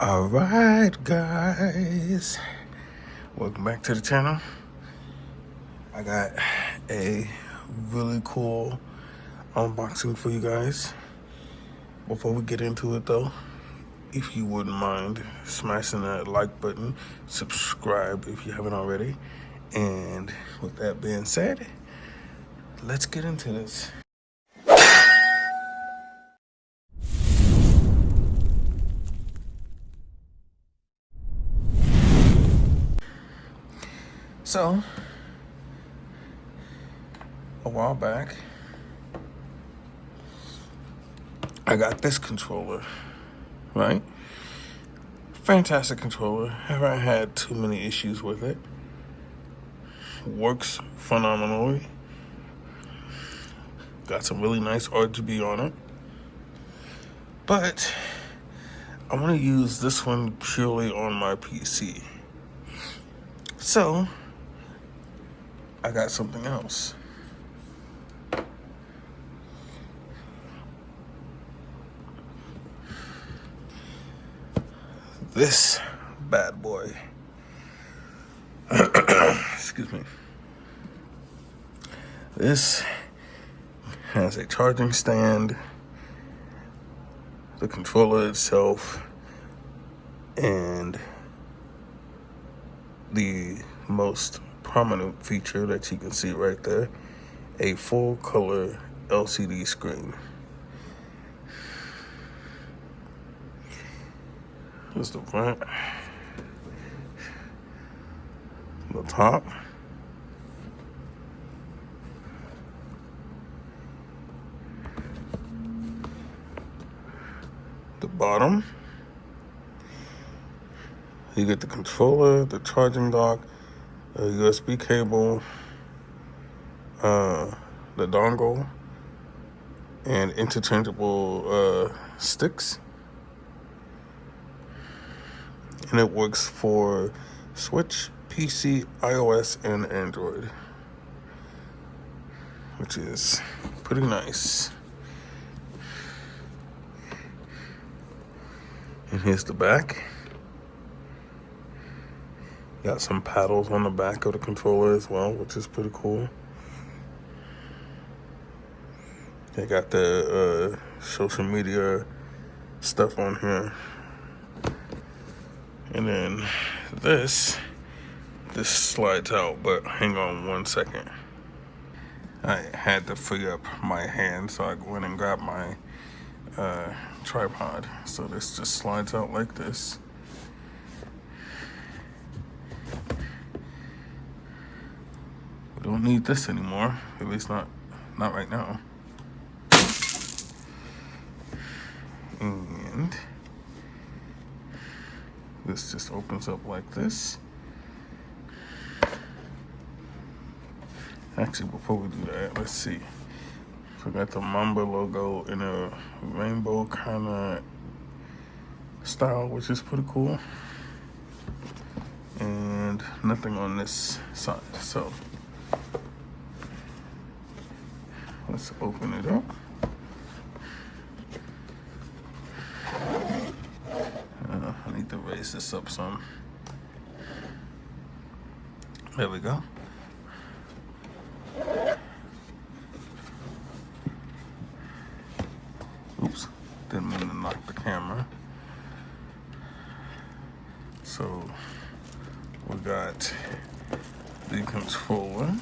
Alright guys, welcome back to the channel. I got a really cool unboxing for you guys. Before we get into it though, if you wouldn't mind smashing that like button, subscribe if you haven't already, and with that being said, let's get into this. So, a while back, I got this controller, right? Fantastic controller. Haven't had too many issues with it. Works phenomenally. Got some really nice RGB on it. But I want to use this one purely on my PC. So I got something else. This bad boy. Excuse me. This has a charging stand, the controller itself, and the most prominent feature that you can see right there, a full color LCD screen. Here's the front, the top, the bottom. You get the controller, the charging dock, a USB cable, the dongle, and interchangeable sticks. And it works for Switch, PC, iOS, and Android, which is pretty nice. And here's the back. Got some paddles on the back of the controller as well, which is pretty cool. They got the social media stuff on here. And then this slides out, but hang on one second. I had to free up my hand, so I went and grabbed my tripod. So this just slides out like this. We don't need this anymore, at least not right now. And this just opens up like this. Actually, before we do that, let's see. So we got the Mamba logo in a rainbow kind of style, which is pretty cool. And nothing on this side. So let's open it up. I need to raise this up some. There we go. Oops, didn't mean to knock the camera. So we got the controller.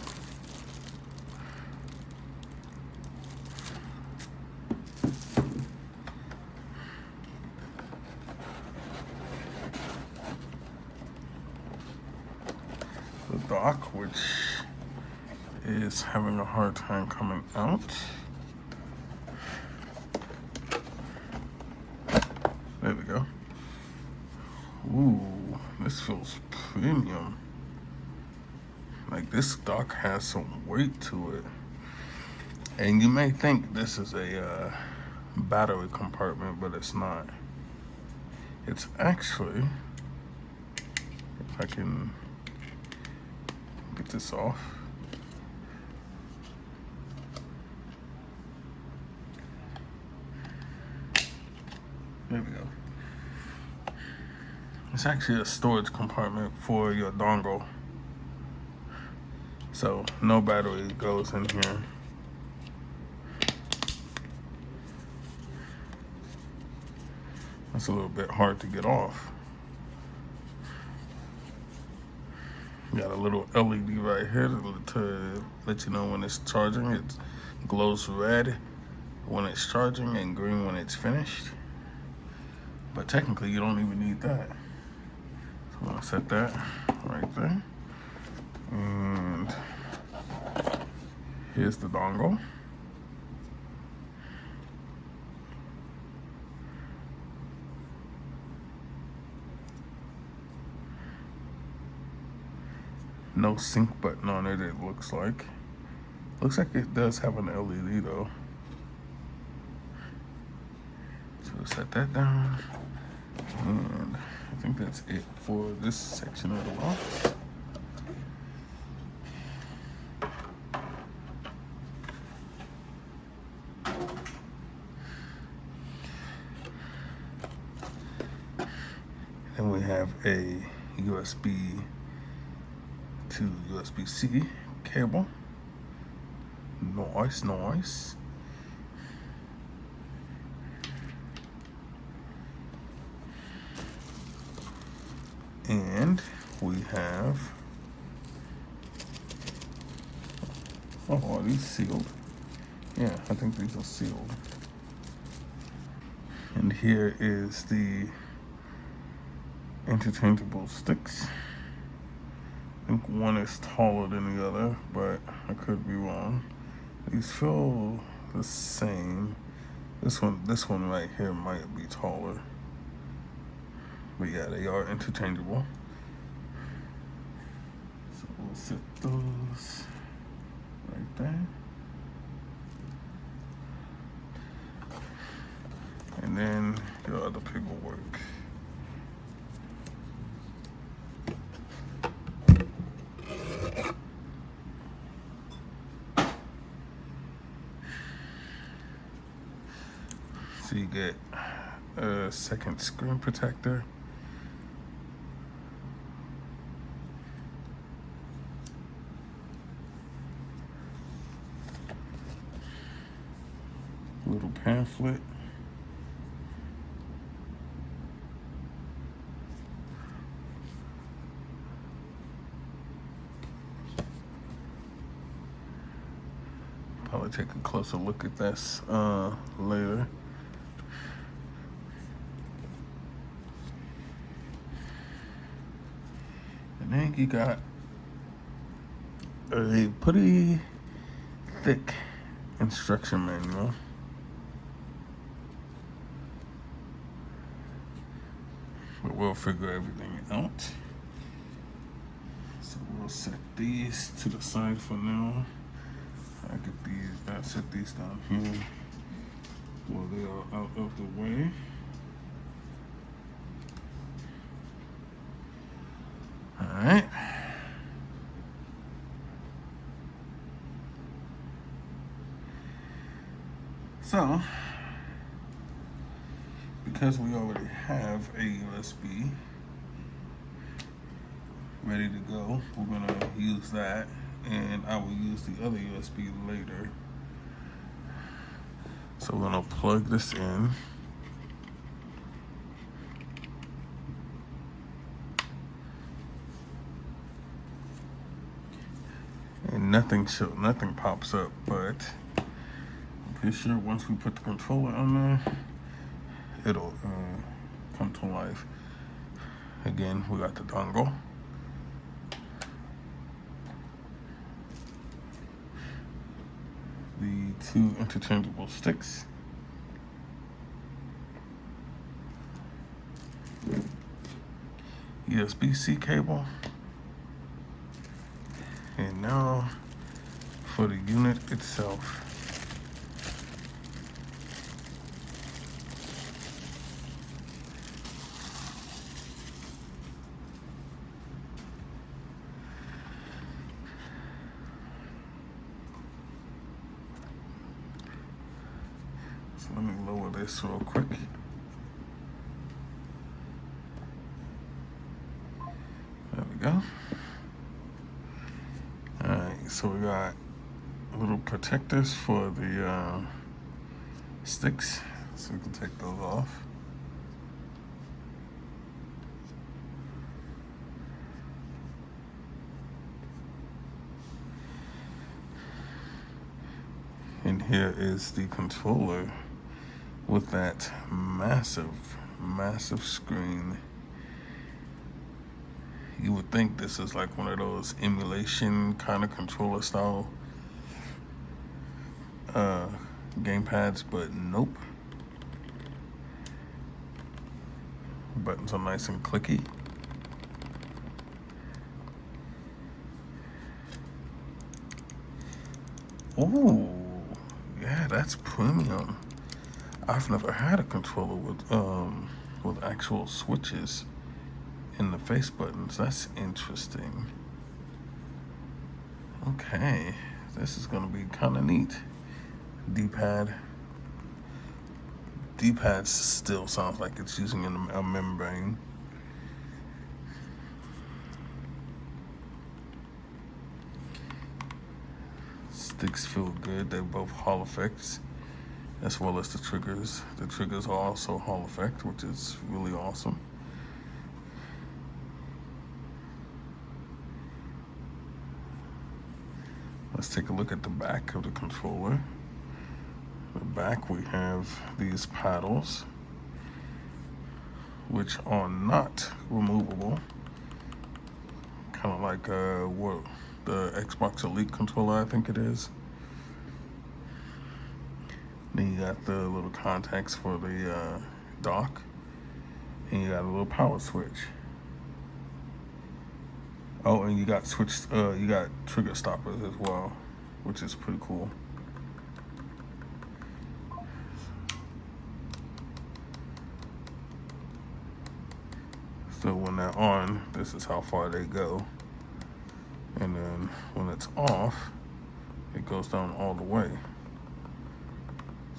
The dock, which is having a hard time coming out. There we go. Ooh, this feels premium. Like, this dock has some weight to it. And you may think this is a battery compartment, but it's not. It's actually, if I can get this off. There we go. It's actually a storage compartment for your dongle. So no battery goes in here. That's a little bit hard to get off. You got a little LED right here to let you know when it's charging. It glows red when it's charging and green when it's finished. But technically you don't even need that. So I'm gonna set that right there. And here's the dongle. No sync button on it, it looks like. Looks like it does have an LED though. So set that down. And I think that's it for this section of the box. Then we have a USB to USB-C cable. Nice. And we have, are these sealed? Yeah, I think these are sealed. And here is the interchangeable sticks. I think one is taller than the other, but I could be wrong. These feel the same. This one right here might be taller. But yeah, they are interchangeable. So we'll set those right there. And then your other paperwork. So you get a second screen protector. Little pamphlet. Probably take a closer look at this later. And then you got a pretty thick instruction manual. But we'll figure everything out. So we'll set these to the side for now. I set these down here while they are out of the way. All right. So, because we already have a USB ready to go, we're gonna use that, and I will use the other USB later. So we're gonna plug this in. And nothing pops up, but I'm pretty sure once we put the controller on there, it'll come to life. Again, we got the dongle. The two interchangeable sticks. USB-C cable. And now for the unit itself. So let me lower this real quick. go. Alright, so we got little protectors for the sticks, so we can take those off. And here is the controller with that massive screen. You would think this is like one of those emulation kind of controller style game pads, but nope. Buttons are nice and clicky. Ooh, yeah, that's premium. I've never had a controller with actual switches in the face buttons. That's interesting. Okay, this is gonna be kind of neat. D-pad still sounds like it's using a membrane. Sticks feel good. They're both Hall effects, as well as the triggers. The triggers are also Hall effect, which is really awesome. Let's take a look at the back of the controller. The back, we have these paddles, which are not removable. Kind of like what the Xbox Elite controller, I think it is. Then you got the little contacts for the dock, and you got a little power switch. Oh, and you got you got trigger stoppers as well, which is pretty cool. So when they're on, this is how far they go. And then when it's off, it goes down all the way.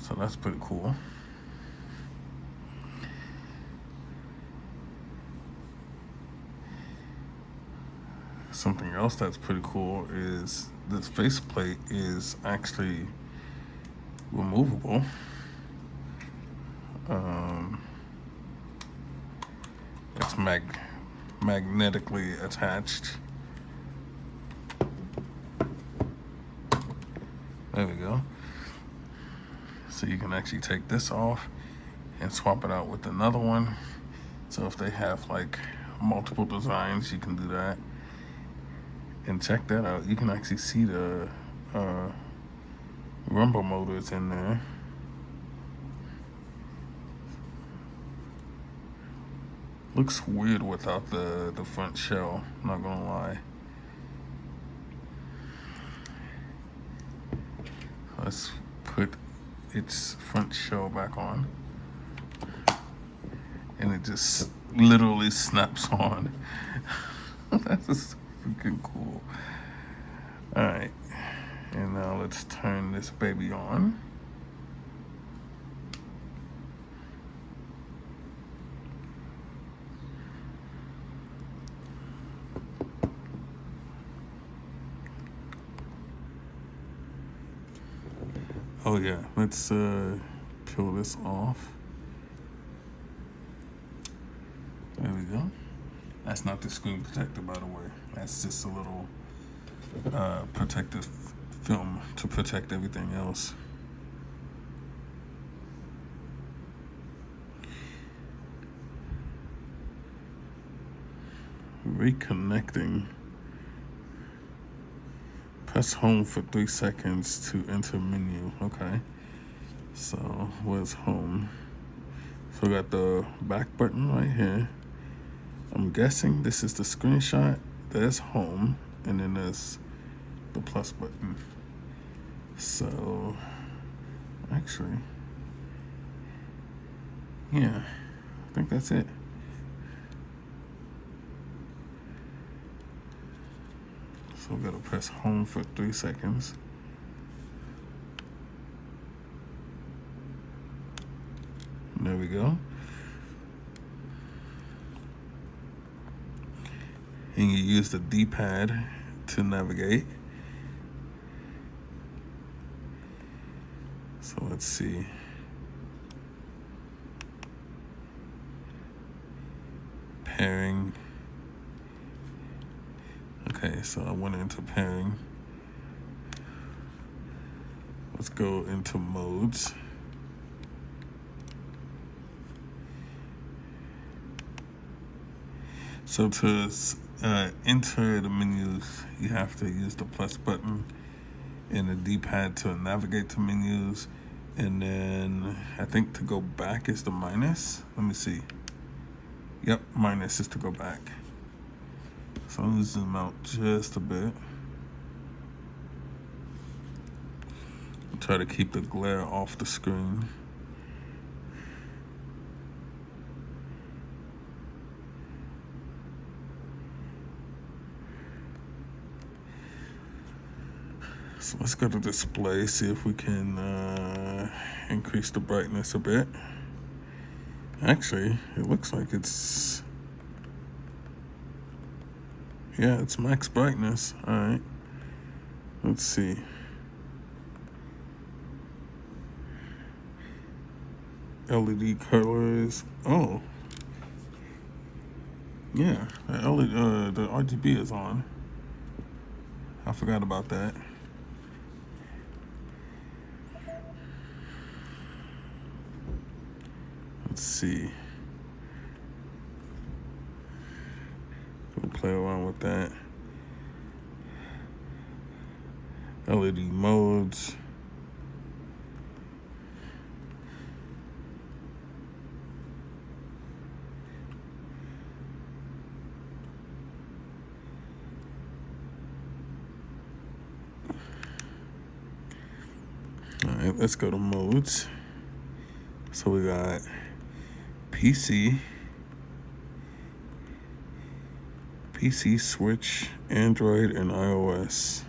So that's pretty cool. Something else that's pretty cool is this faceplate is actually removable. It's magnetically attached. There we go. So you can actually take this off and swap it out with another one. So if they have like multiple designs, you can do that. And check that out. You can actually see the rumble motors in there. Looks weird without the front shell, not gonna lie. Let's put its front shell back on. And it just literally snaps on. That's just freaking cool. Alright, and now let's turn this baby on. Oh yeah, let's peel this off. There we go. That's not the screen protector, by the way. That's just a little protective film to protect everything else. Reconnecting. Press home for 3 seconds to enter menu. Okay. So where's home? So we got the back button right here. I'm guessing this is the screenshot. There's home, and then there's the plus button. So actually, yeah, I think that's it. So we gotta press home for 3 seconds. There we go. and you use the D-pad to navigate. So let's see. Pairing. Okay, so I went into pairing. Let's go into modes. So to enter the menus, you have to use the plus button and the D-pad to navigate to menus. And then I think to go back is the minus. Let me see. Yep, minus is to go back. So I'm gonna zoom out just a bit. Try to keep the glare off the screen. So let's go to display, see if we can increase the brightness a bit. Actually, it looks like it's max brightness. All right, let's see. LED colors. Oh, yeah, the RGB is on. I forgot about that. Let's see. We'll play around with that. LED modes. All right, let's go to modes. So we got PC, Switch, Android, and iOS.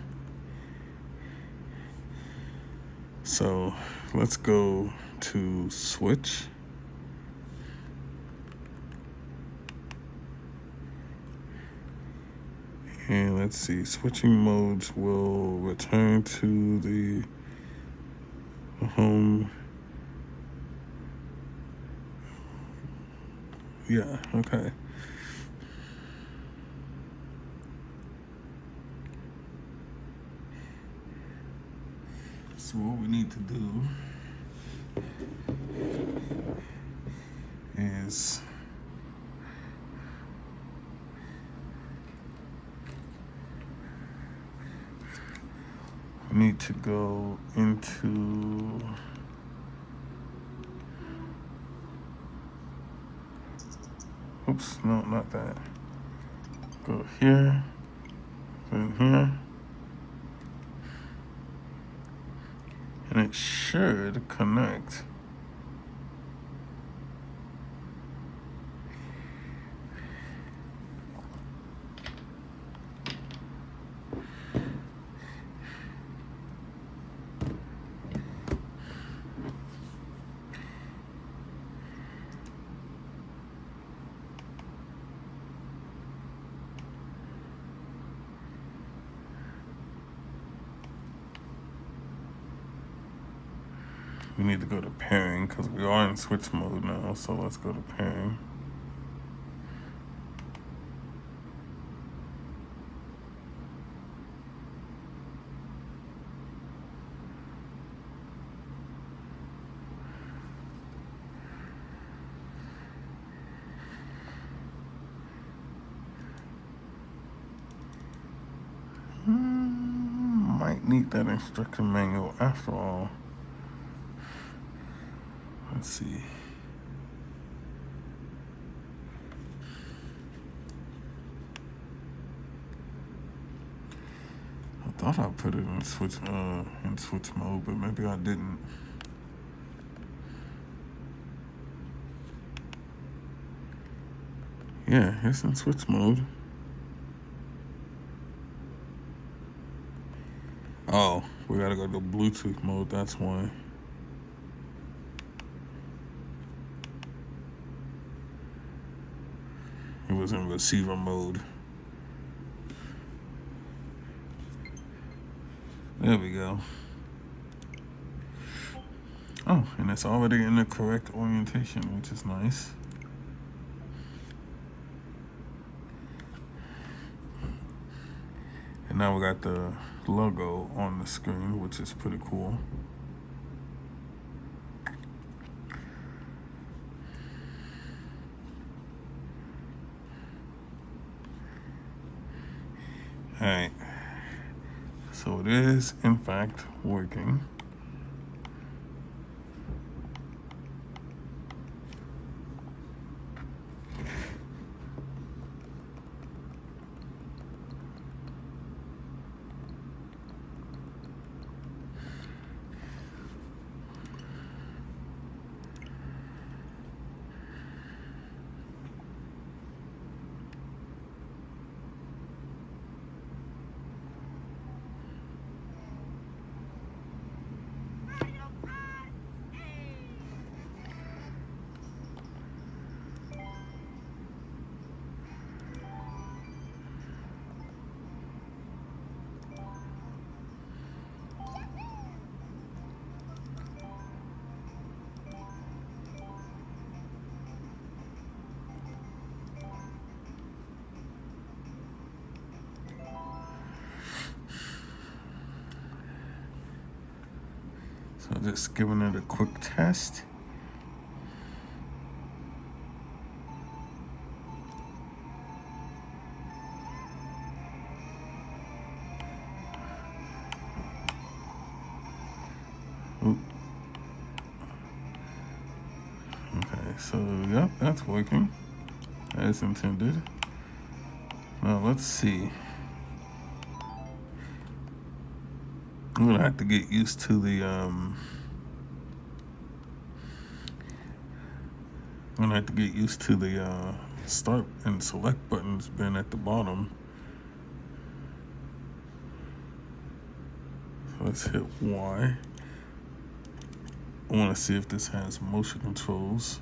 So let's go to Switch. And let's see, switching modes will return to the home. Yeah, okay. So what we need to do is we need to go into oops, no, not that. Go here, then here. And it should connect. We need to go to pairing because we are in switch mode now. So let's go to pairing. Might need that instruction manual after all. Let's see. I thought I put it in switch mode, but maybe I didn't. Yeah, it's in switch mode. Oh, we gotta go to Bluetooth mode, that's why. It was in receiver mode. There we go. Oh, and it's already in the correct orientation, which is nice. And now we got the logo on the screen, which is pretty cool. Alright, so it is in fact working. So just giving it a quick test. Oop. Okay, so yep, that's working as intended. Now let's see. I'm gonna have to get used to the start and select buttons being at the bottom. So let's hit Y. I want to see if this has motion controls.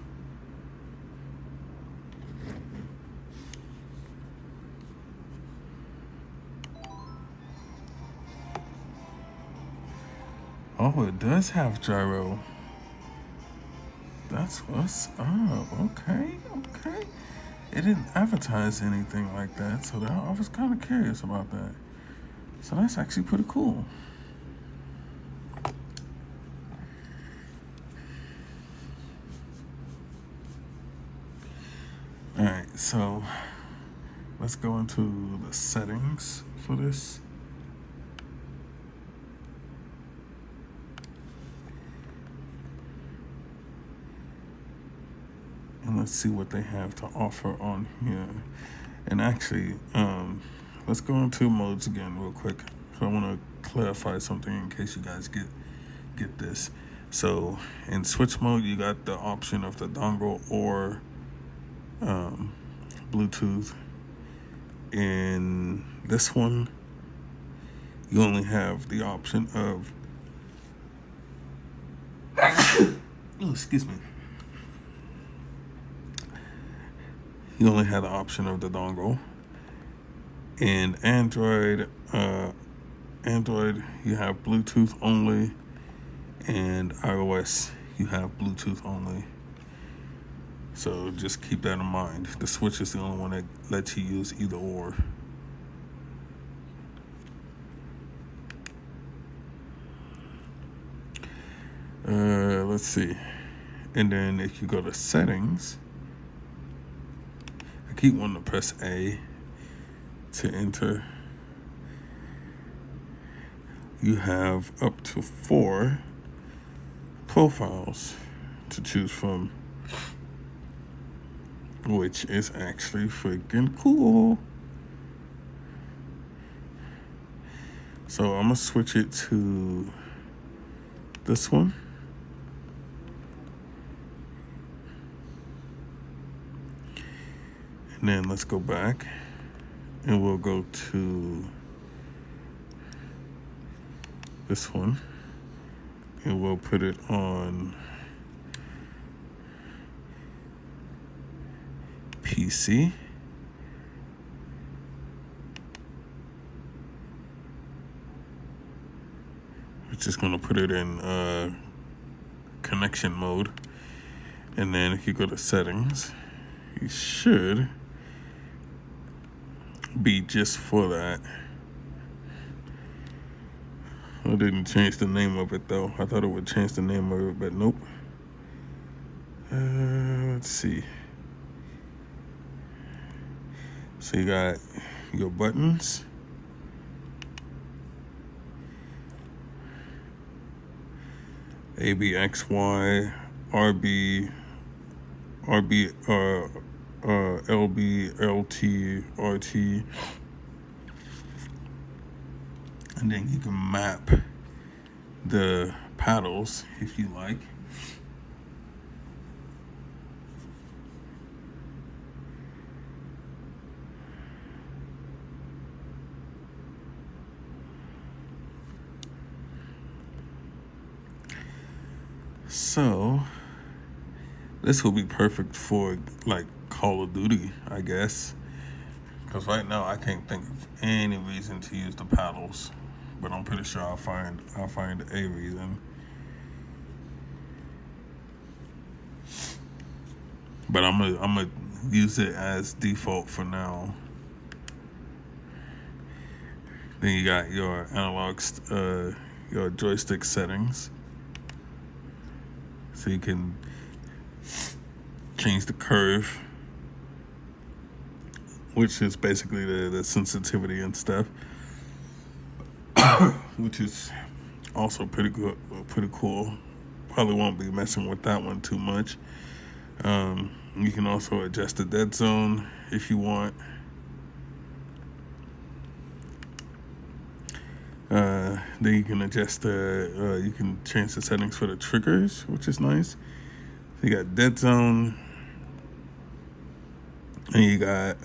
Oh, it does have gyro. That's what's up. Okay. It didn't advertise anything like that, so I was kind of curious about that. So that's actually pretty cool. All right, so let's go into the settings for this. And let's see what they have to offer on here. And actually, let's go into modes again real quick. So I want to clarify something in case you guys get this. So in switch mode, you got the option of the dongle or Bluetooth. In this one, you only have the option of oh, excuse me. You only have the option of the dongle. In Android, you have Bluetooth only, and iOS you have Bluetooth only. So just keep that in mind. The Switch is the only one that lets you use either or. Let's see. And then if you go to settings, I keep wanting to press A to enter. You have up to 4 profiles to choose from, which is actually freaking cool. So I'm gonna switch it to this one. And then let's go back and we'll go to this one and we'll put it on PC. just gonna put it in connection mode, and then if you go to settings, you should be just for that. I didn't change the name of it though. I thought it would change the name of it, but nope. Let's see. So you got your buttons. A, B, X, Y, RB, LB, LT, RT. And then you can map the paddles if you like. So this will be perfect for like Call of Duty, I guess. Because right now I can't think of any reason to use the paddles, but I'm pretty sure I'll find a reason. But I'm gonna use it as default for now. Then you got your analog, your joystick settings, so you can change the curve, which is basically the sensitivity and stuff, which is also pretty good, pretty cool. Probably won't be messing with that one too much. You can also adjust the dead zone if you want. Then you can adjust you can change the settings for the triggers, which is nice. So you got dead zone, and you got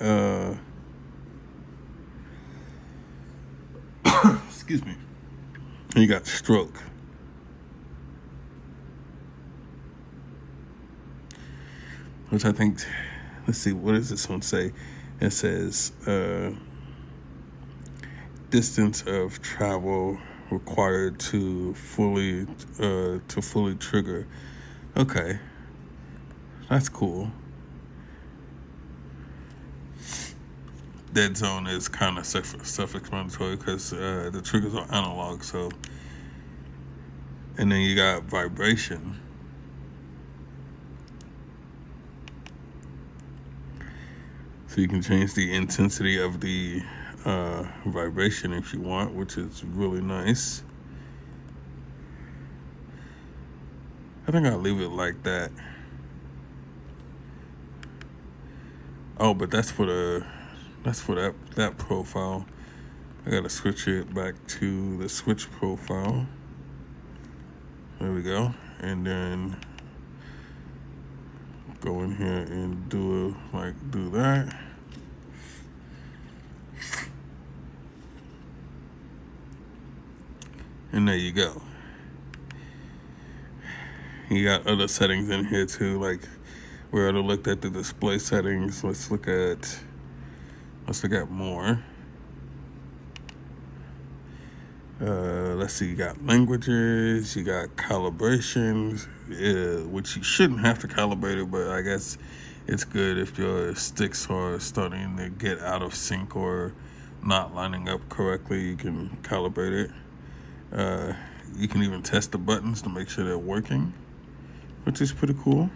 excuse me, and you got stroke. Which I think, let's see, what does this one say? It says distance of travel required to fully trigger. Okay, that's cool. Dead zone is kind of self-explanatory because the triggers are analog. So, and then you got vibration. So you can change the intensity of the vibration if you want, which is really nice. I think I'll leave it like that. Oh, but that's for that profile. I gotta switch it back to the switch profile. There we go. And then go in here and do that. And there you go. You got other settings in here too, like we already looked at the display settings. Let's look at more. Let's see, you got languages, you got calibrations, which you shouldn't have to calibrate it, but I guess it's good if your sticks are starting to get out of sync or not lining up correctly. You can calibrate it. You can even test the buttons to make sure they're working, which is pretty cool.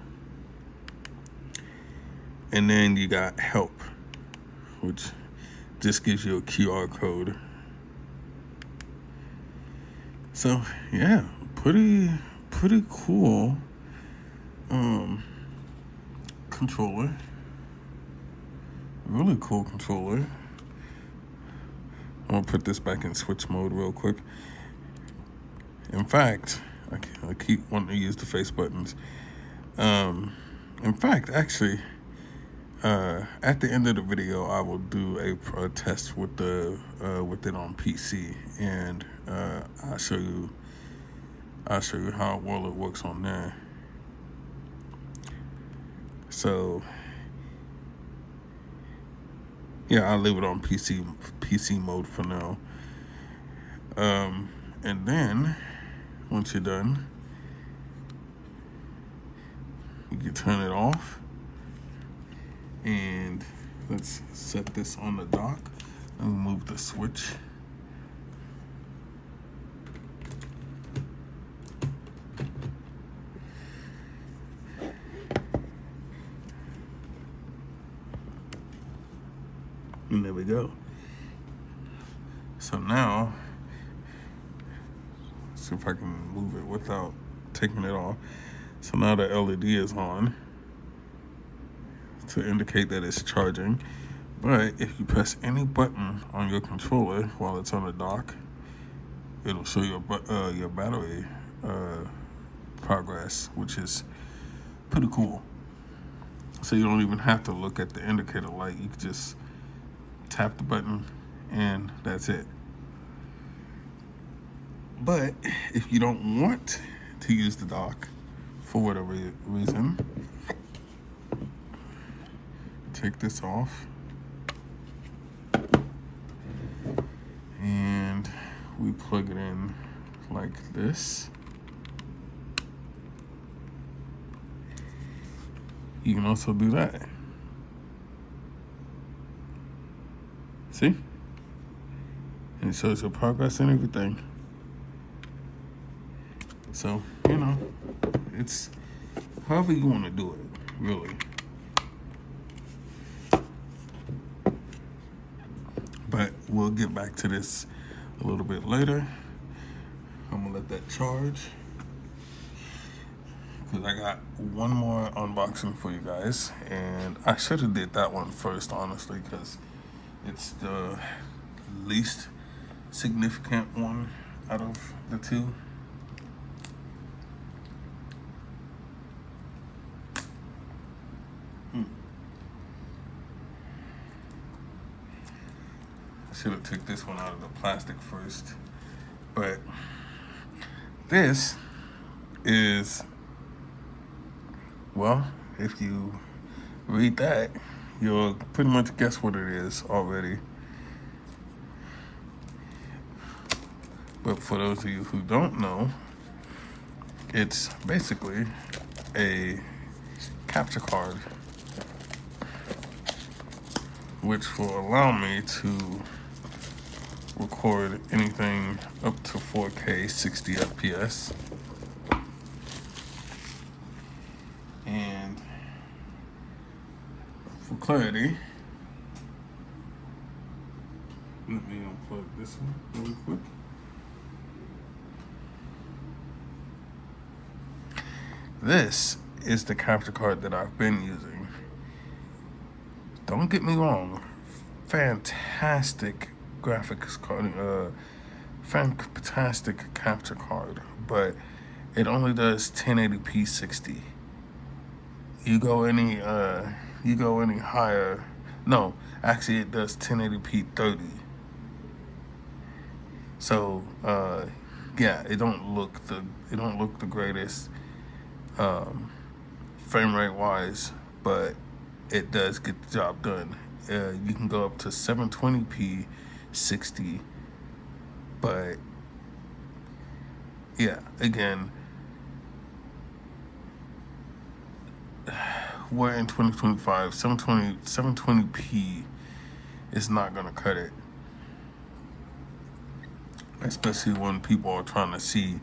And then you got help, which just gives you a QR code. So yeah, pretty cool controller. Really cool controller. I'm gonna put this back in switch mode real quick. In fact, I keep wanting to use the face buttons. In fact, actually, at the end of the video, I will do a test with it on PC, and I'll show you how well it works on there. So yeah, I'll leave it on PC mode for now. And then once you're done, you can turn it off. And let's set this on the dock and move the switch. And there we go. So now, see if I can move it without taking it off. So now the LED is on to indicate that it's charging. But if you press any button on your controller while it's on the dock, it'll show your battery progress, which is pretty cool. So you don't even have to look at the indicator light. You can just tap the button and that's it. But if you don't want to use the dock for whatever reason, take this off and we plug it in like this. You can also do that. See? And it shows your progress and everything. So, you know, it's however you want to do it, really. But we'll get back to this a little bit later. I'm gonna let that charge, because I got one more unboxing for you guys, and I should have did that one first, honestly, because it's the least significant one out of the two. I should have took this one out of the plastic first, but this is, well, if you read that, you'll pretty much guess what it is already. But for those of you who don't know, it's basically a capture card, which will allow me to record anything up to 4K 60 FPS. And for clarity, let me unplug this one really quick. This is the capture card that I've been using. Don't get me wrong, fantastic graphics card, fantastic capture card, but it only does 1080p 60. You go any higher, no, actually it does 1080p 30. So yeah, it don't look the greatest frame rate wise, but it does get the job done. You can go up to 720p 60, but yeah, again, we're in 2025. 720p is not gonna cut it, especially when people are trying to see,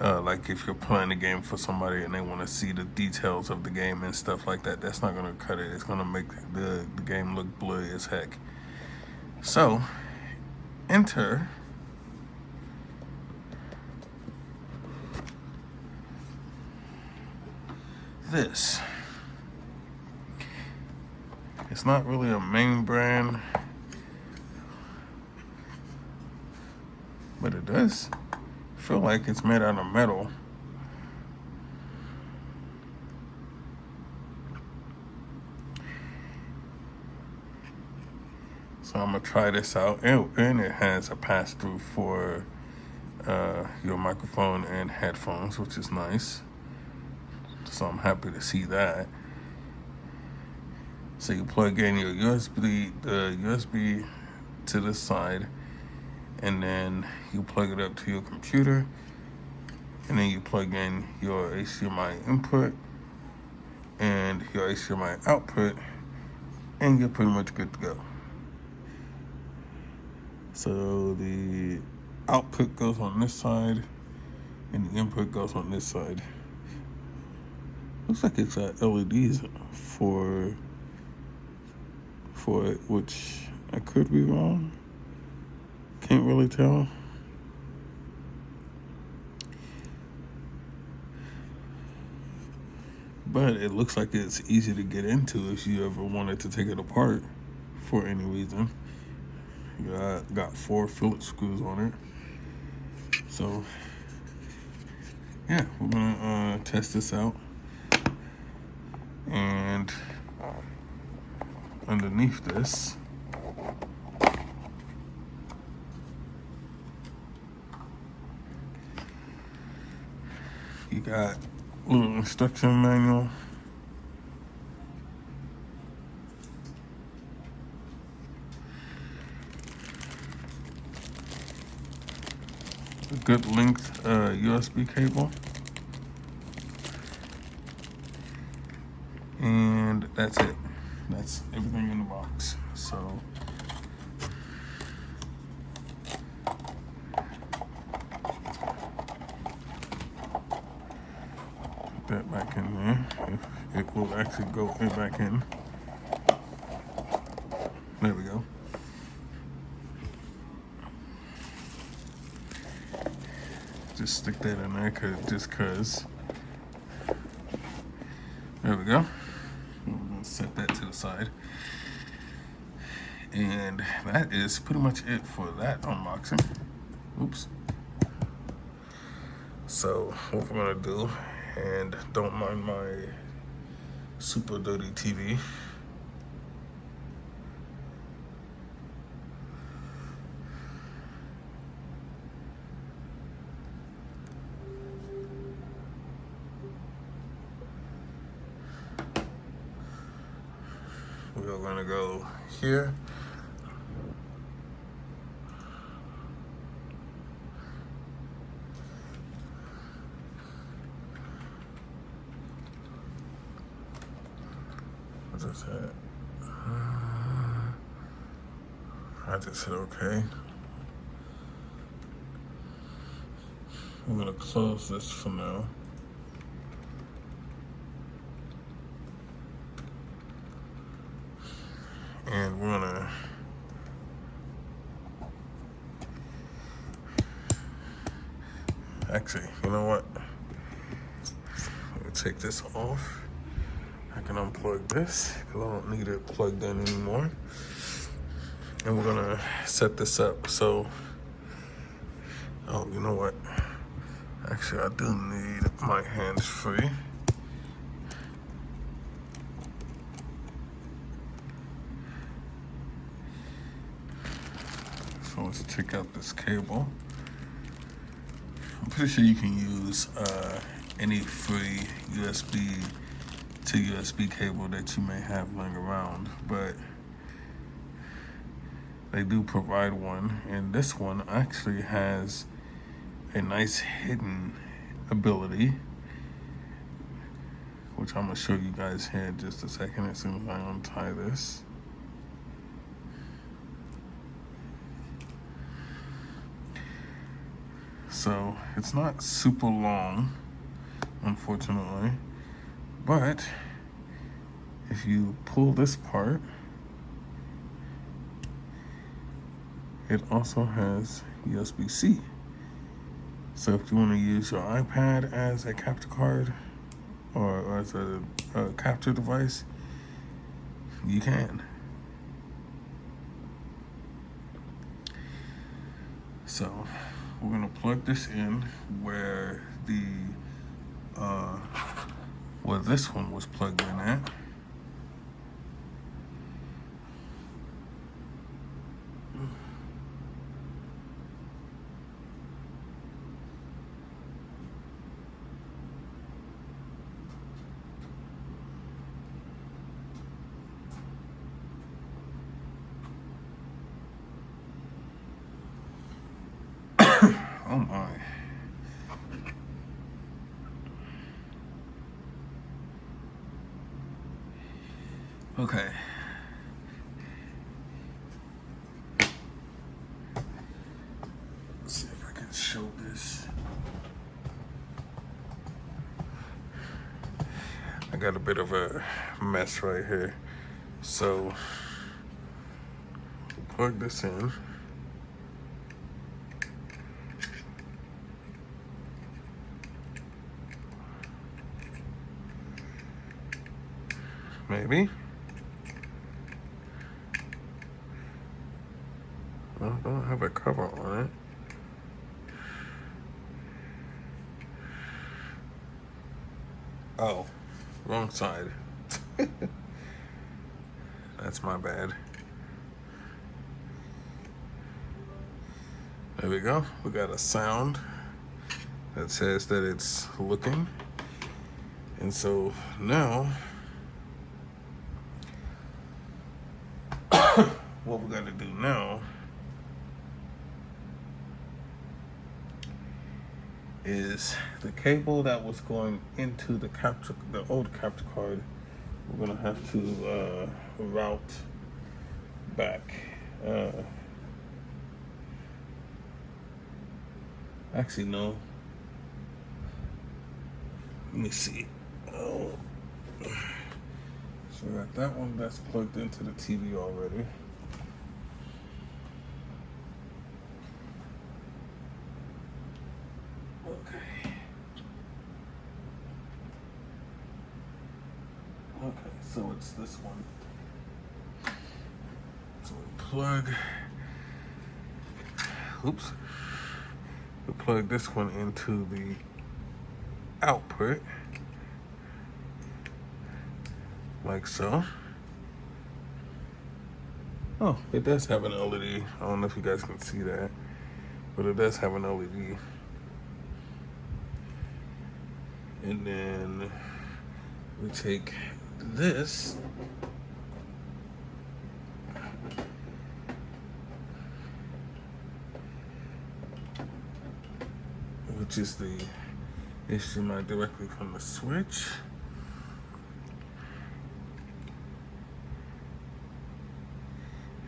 like if you're playing a game for somebody and they want to see the details of the game and stuff like that. That's not gonna cut it. It's gonna make the game look blurry as heck. So enter this. It's not really a main brand, but it does feel like it's made out of metal. So I'm gonna try this out, and it has a pass-through for your microphone and headphones, which is nice. So I'm happy to see that. So you plug in your USB to the side, and then you plug it up to your computer, and then you plug in your HDMI input and your HDMI output, and you're pretty much good to go. So the output goes on this side, and the input goes on this side. Looks like it's got LEDs for it, which I could be wrong. Can't really tell. But it looks like it's easy to get into if you ever wanted to take it apart for any reason. Got 4 Phillips screws on it. So, yeah, we're gonna test this out. And underneath this, you got a little instruction manual. A good length USB cable. And that's it. That's everything in the box. So put that back in there. If it will actually go back in. There we go. Just stick that in there just cause. There we go. We're gonna set that to the side. And that is pretty much it for that unboxing. Oops. So what we're gonna do, and don't mind my super dirty TV. We're gonna go here. What's this at? I just hit OK. I'm gonna close this for now. And we're gonna actually, you know what? I'm gonna take this off. I can unplug this because I don't need it plugged in anymore. And we're gonna set this up. So, oh, you know what? Actually, I do need my hands free. So let's take out this cable. I'm pretty sure you can use any free USB to USB cable that you may have laying around, but they do provide one, and this one actually has a nice hidden ability, which I'm gonna show you guys here in just a second as soon as I untie this. So it's not super long, unfortunately, but if you pull this part, it also has USB-C. So if you want to use your iPad as a capture card or as a capture device, you can. So we're gonna plug this in where this one was plugged in at. Oh my. Okay. Let's see if I can show this. I got a bit of a mess right here. So, plug this in. Maybe. I don't have a cover on it. Oh, wrong side. That's my bad. There we go. We got a sound that says that it's looking. And so now, what we got to do now is the cable that was going into the old capture card, we're gonna have to route back. Actually, no. Let me see. Oh, so we got that one that's plugged into the TV already. Okay, so it's this one. So we plug, we plug this one into the output, like so. Oh, it does have an LED. I don't know if you guys can see that, but it does have an LED. And then we take this, which is the HDMI directly from the switch,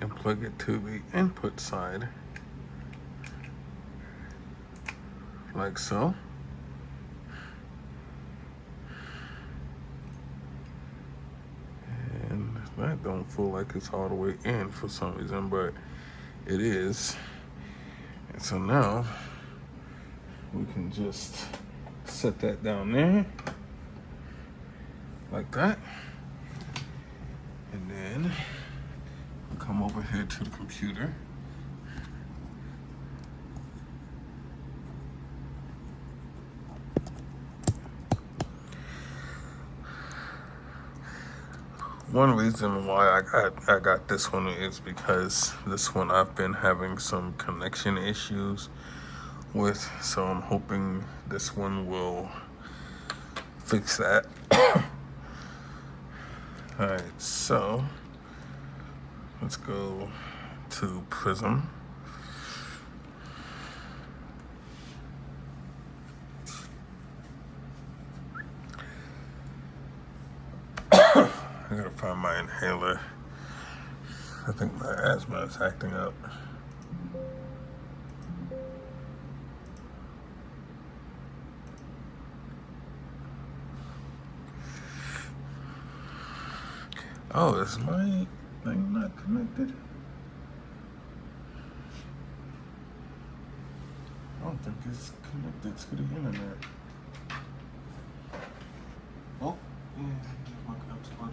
and plug it to the input side, like so. That don't feel like it's all the way in for some reason, but it is. And so now we can just set that down there like that, and then we'll come over here to the computer. One reason why I got this one is because this one I've been having some connection issues with, so I'm hoping this one will fix that. Alright, so let's go to Prism. I gotta find my inhaler. I think my asthma is acting up. Oh, is my thing not connected? I don't think it's connected to the internet. Oh, yeah, my connect's fell.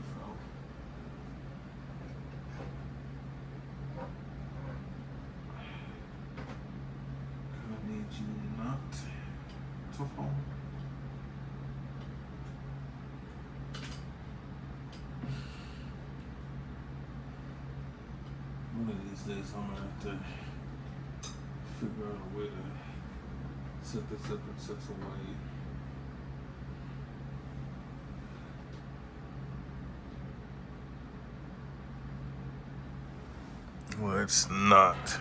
I need you not to phone. One of these days I'm gonna have to figure out a way to set this up in such a way where it's not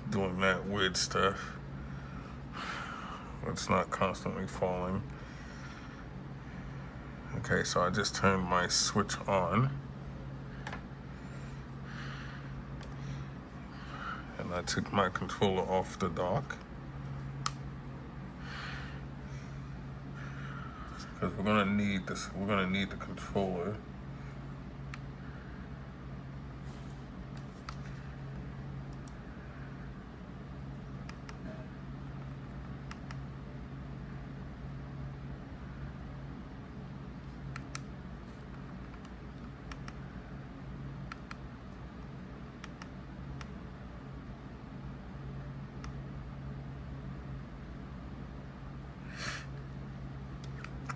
doing that weird stuff. It's not constantly falling. Okay, so I just turned my switch on. And I took my controller off the dock. Because we're gonna need this, we're gonna need the controller.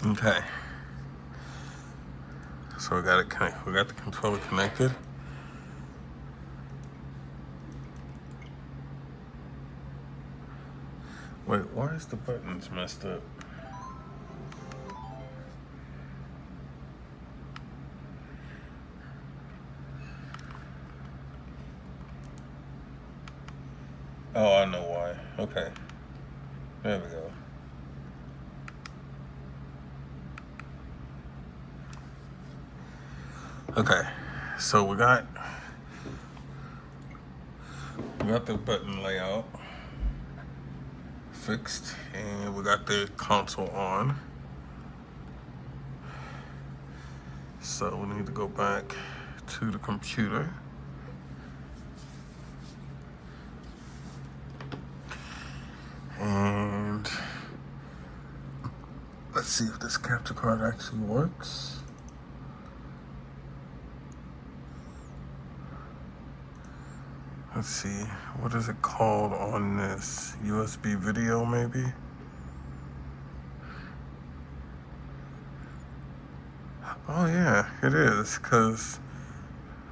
Okay. So we got it we got the controller connected. Wait, why is the buttons messed up? Oh, I know why. Okay. There we go. Okay. So we got the button layout fixed, and we got the console on. So we need to go back to the computer. And let's see if this capture card actually works. Let's see, what is it called on this? USB video, maybe? Oh yeah, it is, because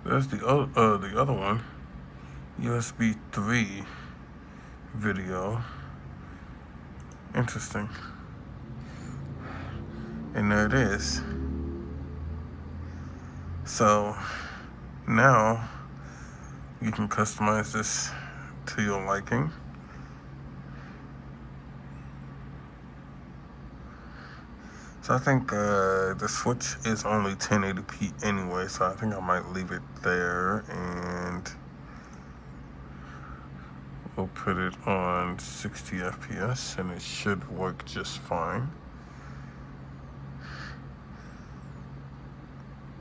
there's the other one, USB 3 video. Interesting. And there it is. So now you can customize this to your liking. So I think the switch is only 1080p anyway, so I think I might leave it there, and we'll put it on 60 FPS and it should work just fine.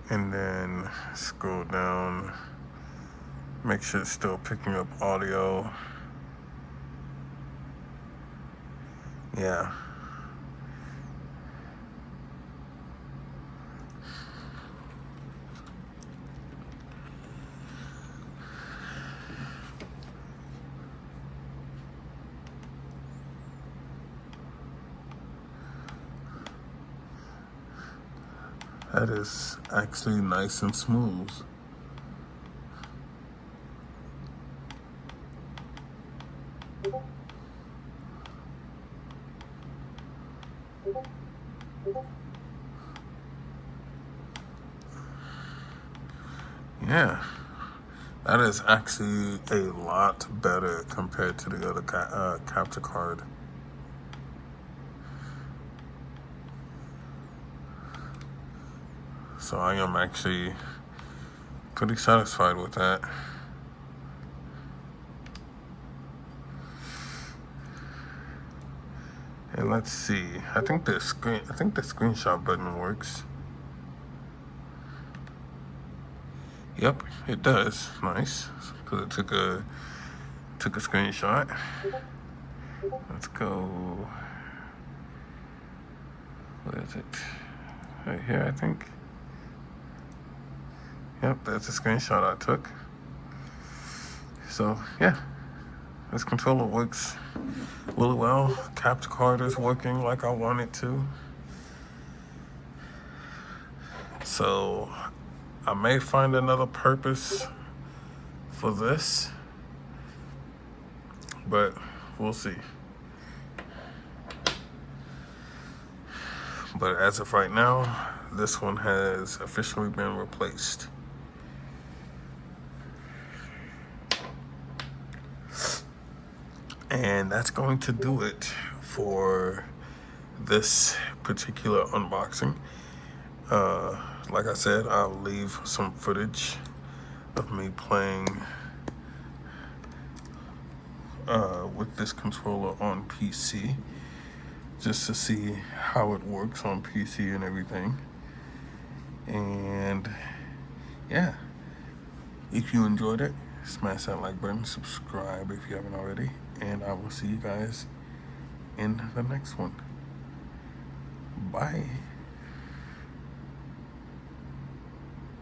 And then scroll down, make sure it's still picking up audio. Yeah. That is actually nice and smooth. Yeah, that is actually a lot better compared to the other capture card. So I am actually pretty satisfied with that. And let's see, I think the screenshot button works. Yep, it does. Nice, because it took a screenshot. Let's go. What is it? Right here, I think. Yep, that's a screenshot I took. So yeah, this controller works really well. Capture card is working like I want it to. So I may find another purpose for this, but we'll see. But as of right now, this one has officially been replaced. And that's going to do it for this particular unboxing. Like I said, I'll leave some footage of me playing with this controller on PC, just to see how it works on PC and everything. And yeah, if you enjoyed it, smash that like button, subscribe if you haven't already, and I will see you guys in the next one. Bye.